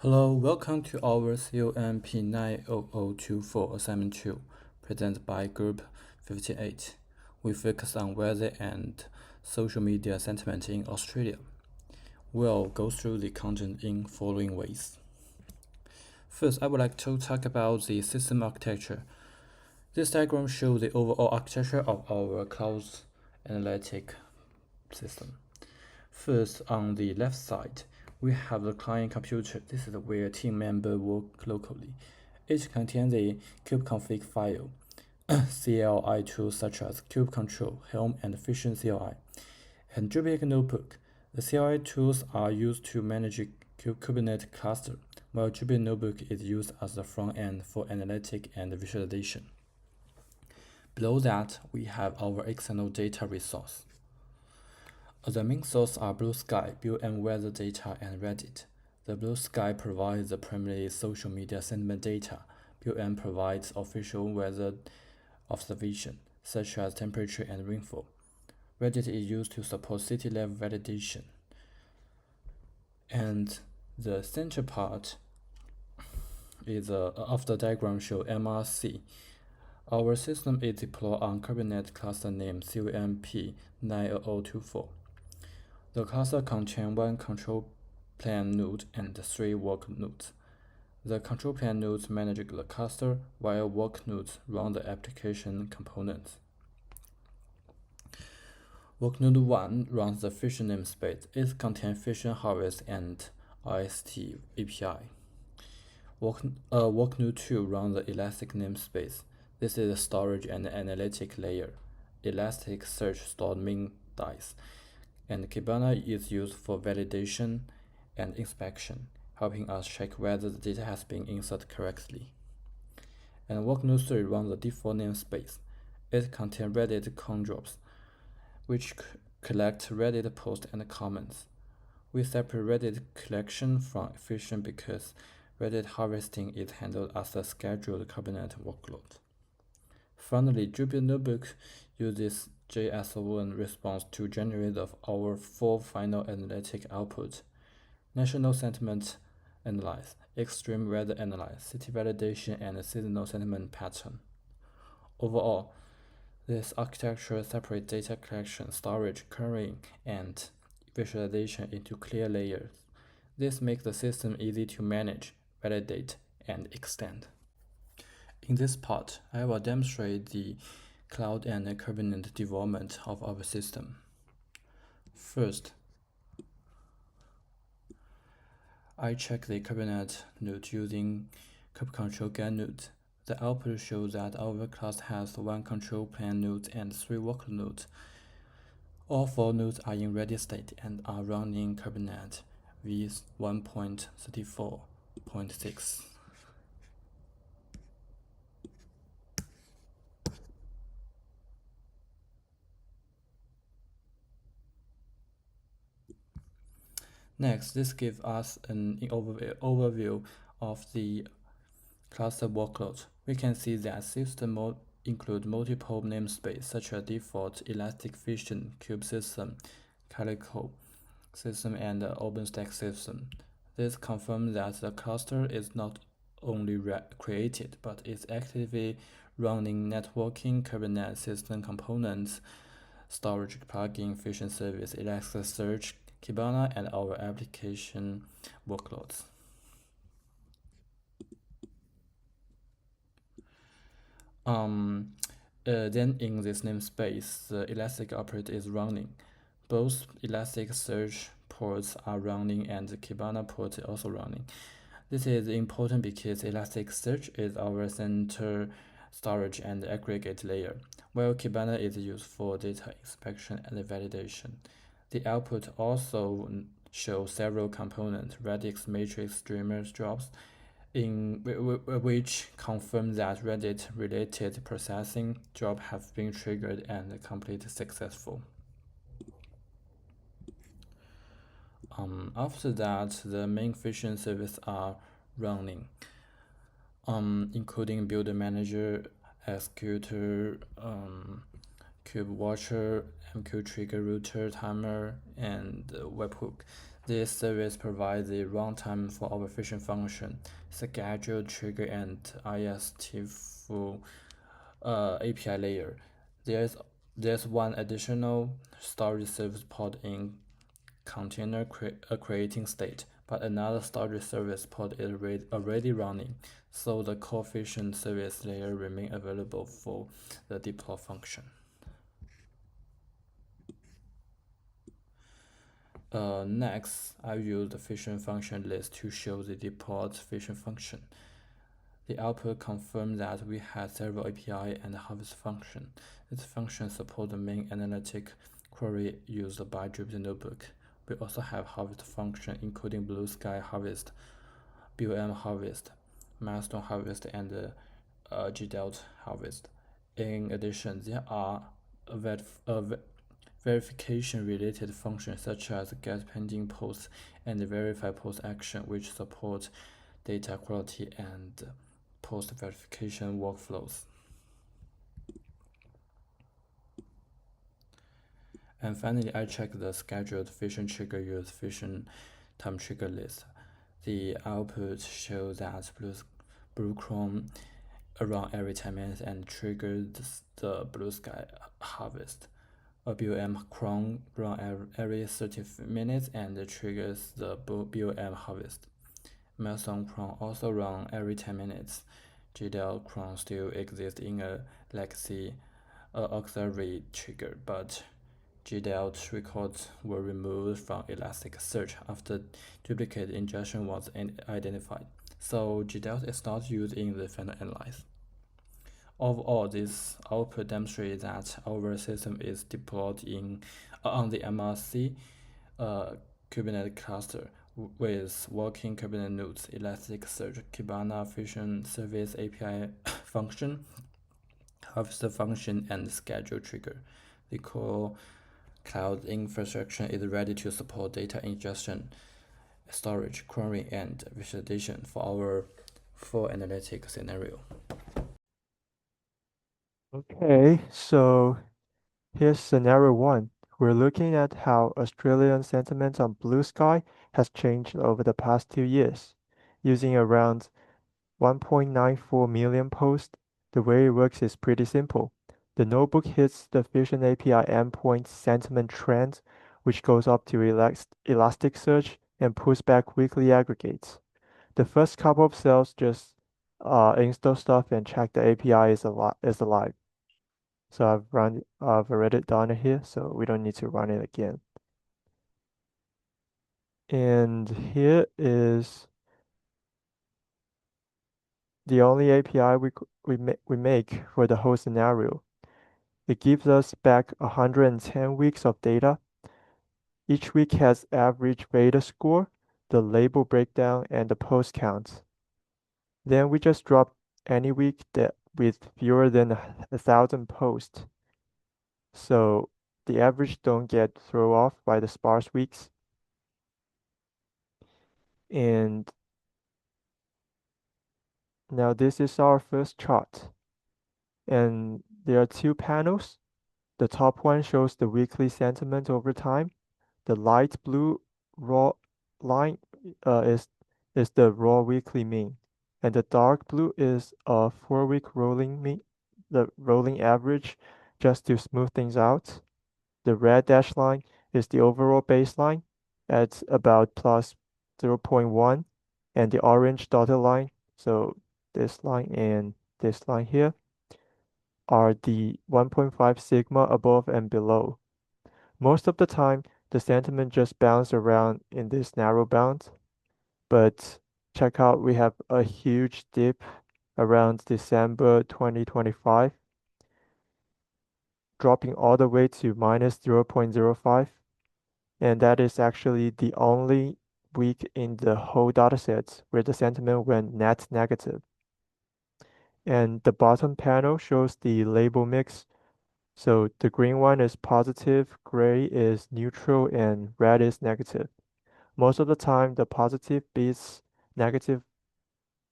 Hello, welcome to our COMP90024 Assignment 2, presented by Group58. We focus on weather and social media sentiment in Australia. We'll go through the content in following ways. First, I would like to talk about the system architecture. This diagram shows the overall architecture of our cloud analytic system. First, on the left side, we have the client computer. This is where team members work locally. It contains a kubeconfig file, CLI tools such as kube control, Helm, and Fission CLI, and Jupyter Notebook. The CLI tools are used to manage Kubernetes cluster, while Jupyter Notebook is used as the front end for analytic and visualization. Below that, we have our external data resource. The main sources are Blue Sky, built-in weather data, and Reddit. The Blue Sky provides the primary social media sentiment data. Built-in provides official weather observation, such as temperature and rainfall. Reddit is used to support city-level validation. And the center part is of the diagram show MRC. Our system is deployed on Kubernetes cluster named COMP90024. The cluster contains one control plane node and 3 work nodes. The control plane nodes manage the cluster, while work nodes run the application components. Work node 1 runs the Fission namespace. It contains Fission Harvest and IST API. Work node 2 runs the Elastic namespace. This is the storage and analytic layer. Elasticsearch stores main dice, and Kibana is used for validation and inspection, helping us check whether the data has been inserted correctly. And work node 3 runs the default namespace. It contains Reddit conjobs, which collect Reddit posts and comments. We separate Reddit collection from Fission because Reddit harvesting is handled as a scheduled Kubernetes workload. Finally, Jupyter Notebook uses JSON response to generate our 4 final analytic output: national sentiment analysis, extreme weather analysis, city validation, and seasonal sentiment pattern. Overall, this architecture separates data collection, storage, querying, and visualization into clear layers. This makes the system easy to manage, validate, and extend. In this part, I will demonstrate the cloud and Kubernetes development of our system. First, I check the Kubernetes node using kube control get node. The output shows that our class has 1 control plane node and 3 work nodes. All 4 nodes are in ready state and are running Kubernetes v1.34.6. Next, this gives us an overview of the cluster workload. We can see that system include multiple namespaces such as default, Elastic Fission, Cube System, Calico System, and OpenStack System. This confirms that the cluster is not only created, but is actively running networking, Kubernetes system components, storage plugin, Fission service, Elasticsearch, Kibana, and our application workloads. Then in this namespace, the Elastic operator is running. Both Elasticsearch ports are running and the Kibana port is also running. This is important because Elasticsearch is our center storage and aggregate layer, while Kibana is used for data inspection and validation. The output also shows several components: Redis matrix streamers jobs, in which confirm that Reddit-related processing jobs have been triggered and completed successful. After that, the main Fission services are running, including Builder Manager, Executor, Kube Watcher, MQ Trigger Router Timer, and Webhook. This service provides the runtime for our fission function, schedule, trigger, and IST full API layer. There's one additional storage service pod in container creating state, but another storage service pod is already running, so the coefficient service layer remain available for the deploy function. Next, I use the fission function list to show the deployed fission function. The output confirms that we had several API and harvest function. This function supports the main analytic query used by Jupyter Notebook. We also have harvest function including blue sky harvest, BOM harvest, milestone harvest, and GDELT harvest. In addition, there are verification-related functions such as get pending post and verify post action, which support data quality and post verification workflows. And finally, I check the scheduled fission trigger use fission time trigger list. The output shows that blue chrome around every 10 minutes and triggers the blue sky harvest. A BOM cron run every 30 minutes and triggers the BOM harvest. Milestone cron also run every 10 minutes. GDL cron still exists in a legacy auxiliary trigger, but GDL records were removed from Elasticsearch after duplicate ingestion was identified, so GDL is not used in the final analysis. Overall, this output demonstrates that our system is deployed on the MRC Kubernetes cluster with working Kubernetes nodes, Elasticsearch, Kibana Fission Service API function, harvest function, and schedule trigger. The core cloud infrastructure is ready to support data ingestion, storage, querying, and visualization for our full analytic scenario. Okay, so here's scenario 1. We're looking at how Australian sentiment on blue sky has changed over the past 2 years. Using around 1.94 million posts, the way it works is pretty simple. The notebook hits the Fission API endpoint sentiment trend, which goes up to Elasticsearch and pulls back weekly aggregates. The first couple of cells just install stuff and check the API is alive. So I've already done it here, so we don't need to run it again. And here is the only API we make for the whole scenario. It gives us back 110 weeks of data. Each week has average beta score, the label breakdown, and the post counts. Then we just drop any week that with fewer than 1,000 posts. So the average don't get thrown off by the sparse weeks. And now this is our first chart. And there are two panels. The top one shows the weekly sentiment over time. The light blue raw line is the raw weekly mean. And the dark blue is a 4-week rolling mean, the rolling average, just to smooth things out. The red dashed line is the overall baseline at about plus 0.1, and the orange dotted line, so this line and this line here, are the 1.5 sigma above and below. Most of the time, the sentiment just bounces around in this narrow band, but check out, we have a huge dip around December 2025, dropping all the way to minus 0.05. And that is actually the only week in the whole dataset where the sentiment went net negative. And the bottom panel shows the label mix. So the green one is positive, gray is neutral, and red is negative. Most of the time, the positive beats negative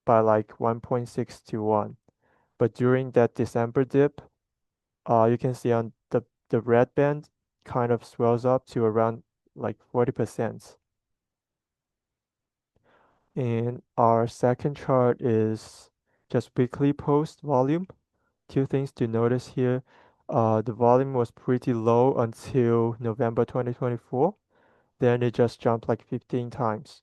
by like 1.6 to 1. But during that December dip, you can see on the red band kind of swells up to around like 40%. And our second chart is just weekly post volume. Two things to notice here. The volume was pretty low until November 2024. Then it just jumped like 15 times.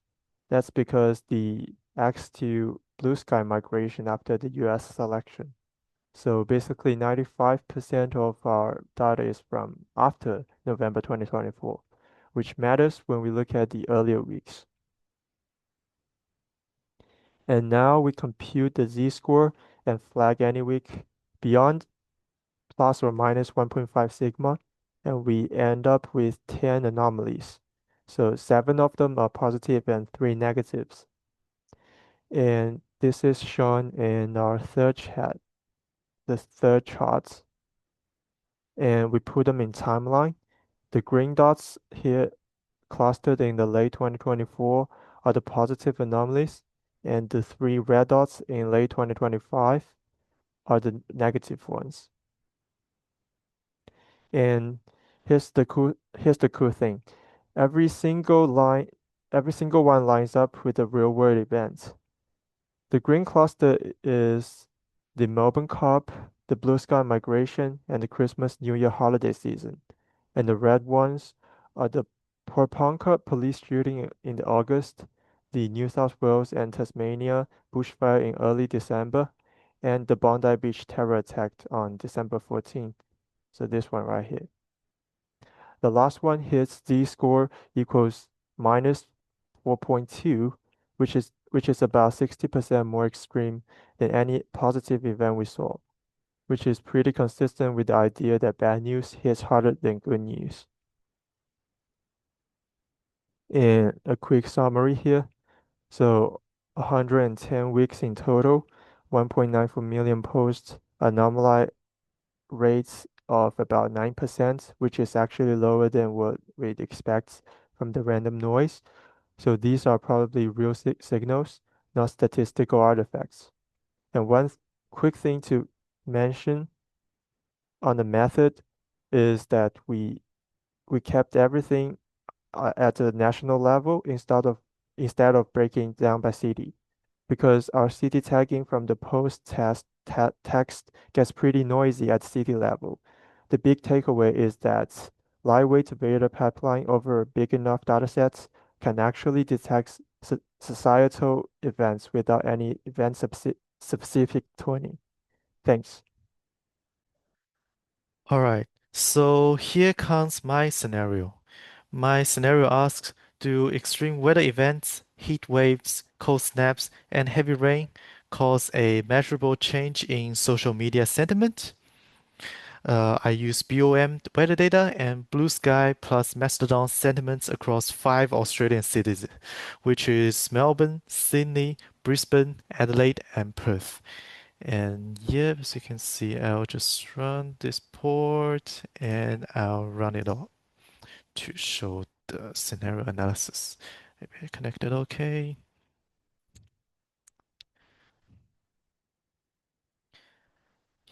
That's because the X to Blue Sky migration after the US election. So basically 95% of our data is from after November 2024, which matters when we look at the earlier weeks. And now we compute the z-score and flag any week beyond plus or minus 1.5 sigma, and we end up with 10 anomalies. So 7 of them are positive and 3 negatives. And this is shown in our the third chart. And we put them in timeline. The green dots here clustered in the late 2024 are the positive anomalies, and the 3 red dots in late 2025 are the negative ones. And here's the cool thing. Every single one lines up with a real world event. The green cluster is the Melbourne COP, the Blue Sky migration, and the Christmas New Year holiday season. And the red ones are the Porponca police shooting in August, the New South Wales and Tasmania bushfire in early December, and the Bondi Beach terror attack on December 14th. So this one right here. The last one hits z-score equals minus 4.2, which is about 60% more extreme than any positive event we saw, which is pretty consistent with the idea that bad news hits harder than good news. And a quick summary here. So 110 weeks in total, 1.94 million posts, anomaly rates of about 9%, which is actually lower than what we'd expect from the random noise. So these are probably real signals, not statistical artifacts. And one quick thing to mention on the method is that we kept everything at the national level instead of breaking down by city, because our city tagging from the post test text gets pretty noisy at city level. The big takeaway is that lightweight data pipeline over big enough datasets can actually detect societal events without any event specific tuning. Thanks. All right, so here comes my scenario. My scenario asks, do extreme weather events, heat waves, cold snaps, and heavy rain cause a measurable change in social media sentiment? I use BOM weather data and Blue Sky plus Mastodon sentiments across 5 Australian cities, which is Melbourne, Sydney, Brisbane, Adelaide, and Perth. And yeah, as you can see, I'll just run this port and I'll run it all to show the scenario analysis. Maybe I connected okay.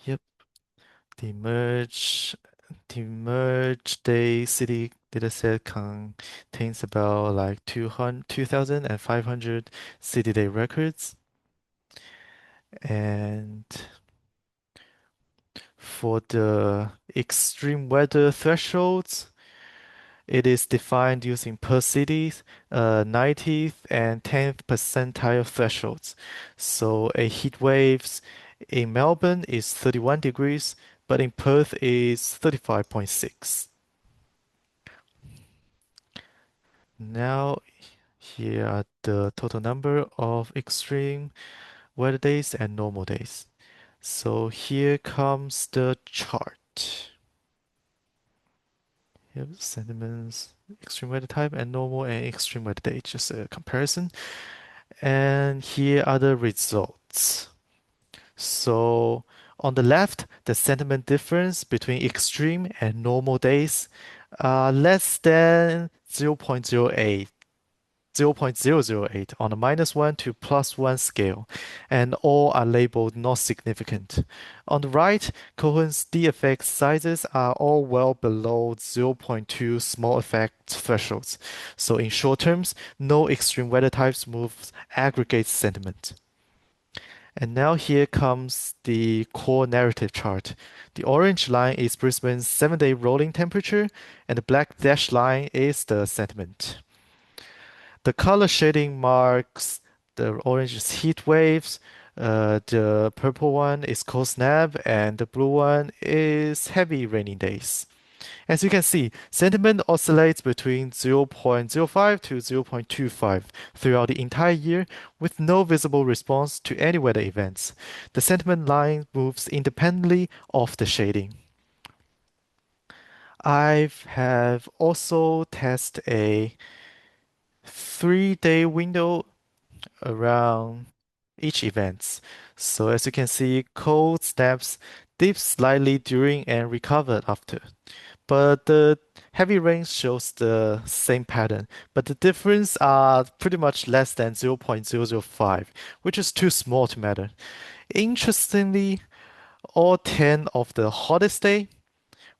Yep, the merge the merge day city dataset contains about like 2,500 city day records. And for the extreme weather thresholds, it is defined using per cities, 90th and 10th percentile thresholds. So a heat waves in Melbourne is 31 degrees, but in Perth is 35.6. Now, here are the total number of extreme weather days and normal days. So here comes the chart. Yep, sentiments, extreme weather type, and normal and extreme weather day, just a comparison. And here are the results. So on the left, the sentiment difference between extreme and normal days are less than 0.08. 0.008 on a -1 to +1 scale, and all are labeled not significant. On the right, Cohen's D effect sizes are all well below 0.2 small effect thresholds. So in short terms, no extreme weather types moves aggregate sentiment. And now here comes the core narrative chart. The orange line is Brisbane's 7-day rolling temperature, and the black dashed line is the sentiment. The color shading marks the orange is heat waves, the purple one is cold snap, and the blue one is heavy rainy days. As you can see, sentiment oscillates between 0.05 to 0.25 throughout the entire year with no visible response to any weather events. The sentiment line moves independently of the shading. I have also tested a 3-day window around each event. So as you can see, cold snaps dip slightly during and recovered after. But the heavy rain shows the same pattern, but the difference are pretty much less than 0.005, which is too small to matter. Interestingly, all 10 of the hottest day,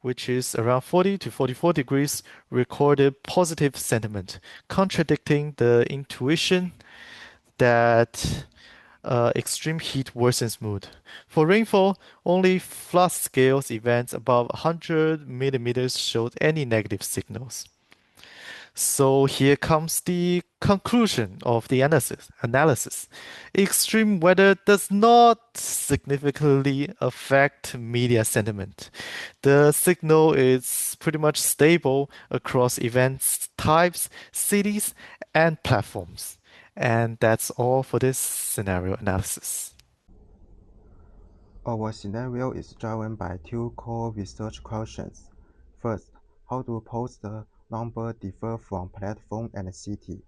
which is around 40 to 44 degrees, recorded positive sentiment, contradicting the intuition that extreme heat worsens mood. For rainfall, only flood scales events above 100 millimeters showed any negative signals. So here comes the conclusion of the analysis. Extreme weather does not significantly affect media sentiment. The signal is pretty much stable across events types, cities, and platforms. And that's all for this scenario analysis. Our scenario is driven by two core research questions. First, how do post number differ from platform and city?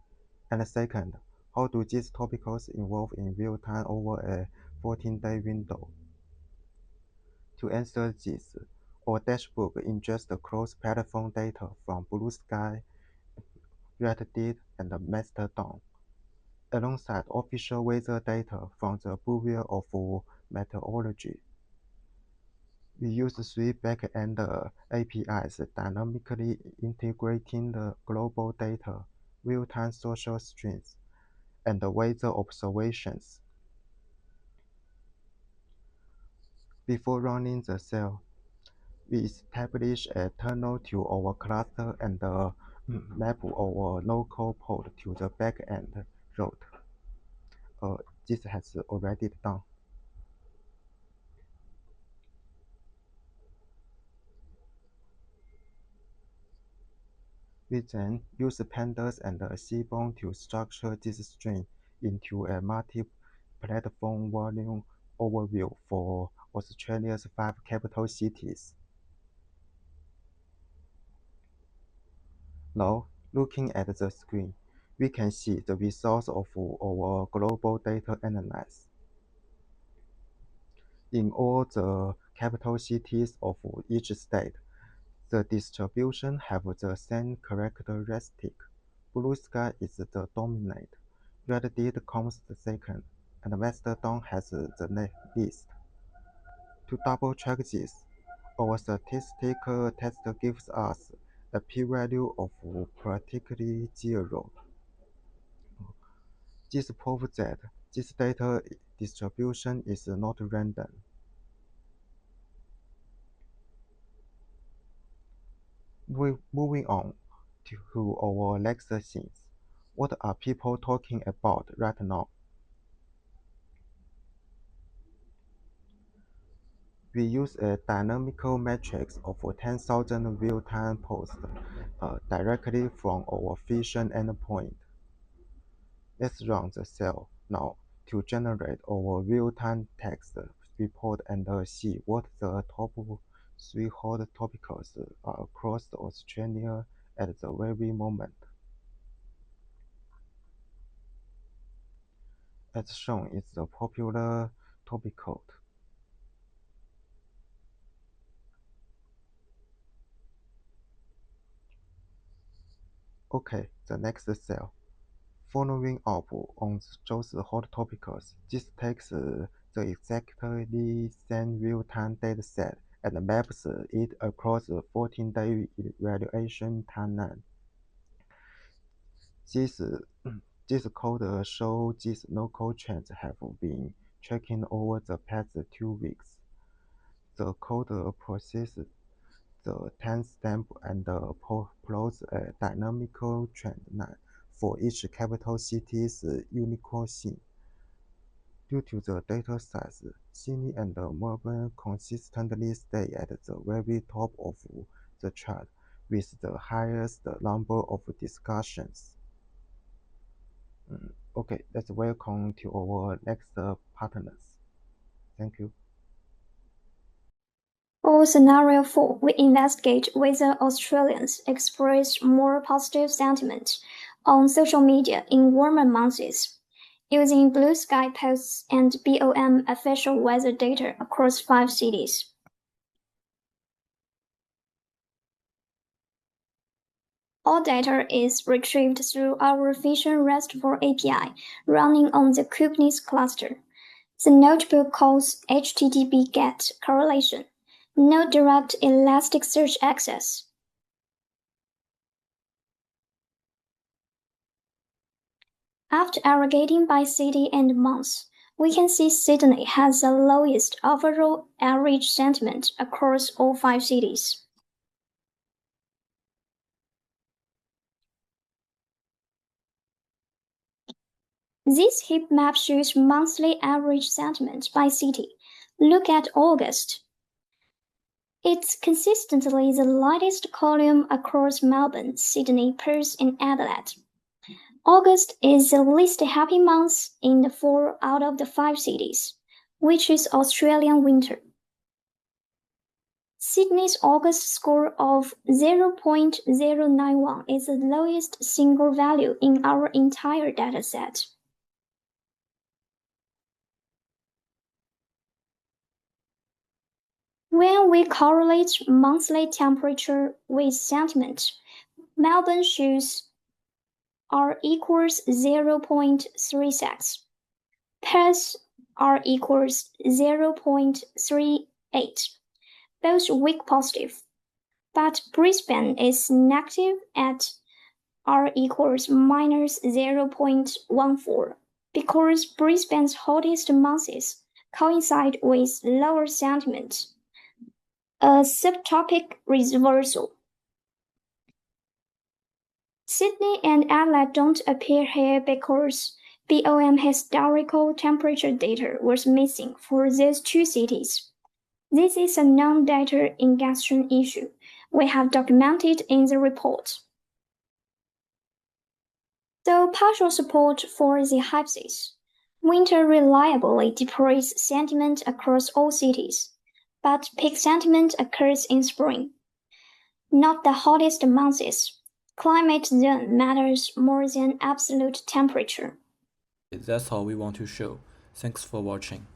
And second, how do these topics evolve in real time over a 14-day window? To answer this, our dashboard ingests cross-platform data from Blue Sky, Reddit, and Mastodon, alongside official weather data from the Bureau of Meteorology. We use three back-end APIs dynamically integrating the global data, real-time social streams, and weather observations. Before running the cell, we establish a tunnel to our cluster and map our local pod to the back-end route. This has already done. We then use pandas and seaborn to structure this string into a multi-platform volume overview for Australia's 5 capital cities. Now, looking at the screen, we can see the results of our global data analysis. In all the capital cities of each state, the distribution have the same characteristic. Blue Sky is the dominant, Reddit comes second, and Mastodon has the least. To double-check this, our statistical test gives us a p-value of practically 0. This proves that this data distribution is not random. Moving on to our next scenes. What are people talking about right now? We use a dynamical matrix of 10,000 real-time posts directly from our vision endpoint. Let's run the cell now to generate our real-time text report and see what the top 3 hot topics are across Australia at the very moment. As shown is the popular topic code. Okay, the next cell. Following up on those hot topics, this takes the exactly same real-time dataset and maps it across a 14-day evaluation timeline. This code shows these local trends have been tracking over the past 2 weeks. The code processes the timestamp and plots a dynamical trend line for each capital city's unique scene. Due to the data size, Sydney and Melbourne consistently stay at the very top of the chart with the highest number of discussions. Okay, let's welcome to our next partners. Thank you. For scenario 4, we investigate whether Australians express more positive sentiment on social media in warmer months, using blue sky posts and BOM official weather data across 5 cities. All data is retrieved through our Vision RESTful API running on the Kubernetes cluster. The notebook calls HTTP GET correlation, no direct Elasticsearch access. After aggregating by city and month, we can see Sydney has the lowest overall average sentiment across all 5 cities. This heat map shows monthly average sentiment by city. Look at August. It's consistently the lightest column across Melbourne, Sydney, Perth, and Adelaide. August is the least happy month in the 4 out of the 5 cities, which is Australian winter. Sydney's August score of 0.091 is the lowest single value in our entire dataset. When we correlate monthly temperature with sentiment, Melbourne shows R equals 0.36, Perth R equals 0.38, both weak positive, but Brisbane is negative at R equals minus 0.14 because Brisbane's hottest months coincide with lower sentiment. A subtopic reversal. Sydney and Adelaide don't appear here because BOM historical temperature data was missing for these 2 cities. This is a non-data ingestion issue we have documented in the report. So partial support for the hypothesis. Winter reliably depresses sentiment across all cities, but peak sentiment occurs in spring. Not the hottest months. Climate then matters more than absolute temperature. That's all we want to show. Thanks for watching.